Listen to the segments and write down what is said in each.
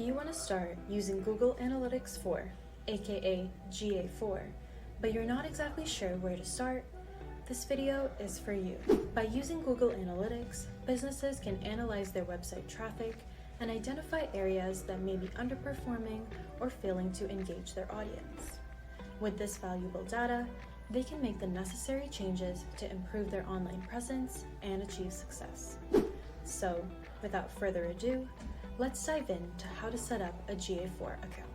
you want to start using Google Analytics 4, aka GA4, but you're not exactly sure where to start, this video is for you. By using Google Analytics, businesses can analyze their website traffic and identify areas that may be underperforming or failing to engage their audience. With this valuable data, they can make the necessary changes to improve their online presence and achieve success. So, without further ado, let's dive into how to set up a GA4 account.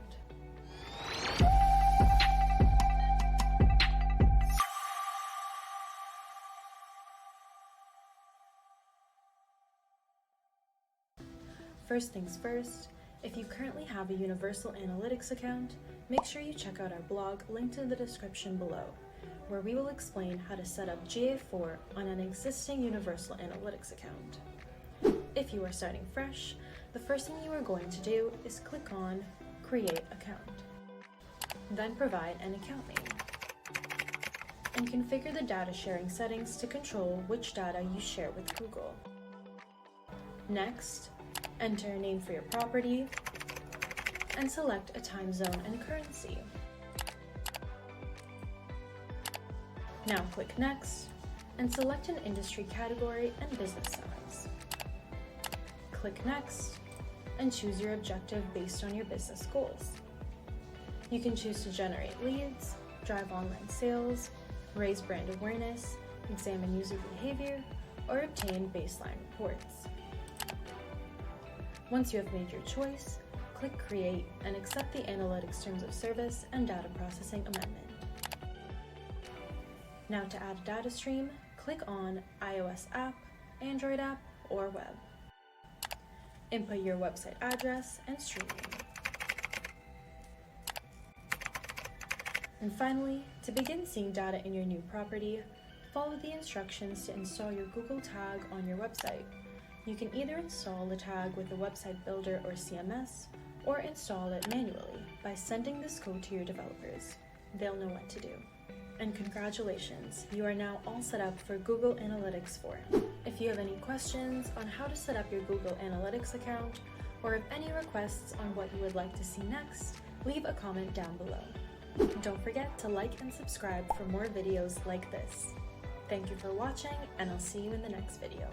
First things first, if you currently have a Universal Analytics account, make sure you check out our blog linked in the description below, where we will explain how to set up GA4 on an existing Universal Analytics account. If you are starting fresh, the first thing you are going to do is click on Create Account. Then provide an account name. And configure the data sharing settings to control which data you share with Google. Next, enter a name for your property and select a time zone and currency. Now click Next and select an industry category and business size. Click Next and choose your objective based on your business goals. You can choose to generate leads, drive online sales, raise brand awareness, examine user behavior, or obtain baseline reports. Once you have made your choice, click Create and accept the Analytics Terms of Service and Data Processing Amendment. Now to add a data stream, click on iOS app, Android app, or web. Input your website address and stream name. And finally, to begin seeing data in your new property, follow the instructions to install your Google tag on your website. You can either install the tag with a website builder or CMS, or install it manually by sending this code to your developers. They'll know what to do. And congratulations, you are now all set up for Google Analytics 4. If you have any questions on how to set up your Google Analytics account, or have any requests on what you would like to see next, leave a comment down below. Don't forget to like and subscribe for more videos like this. Thank you for watching, and I'll see you in the next video.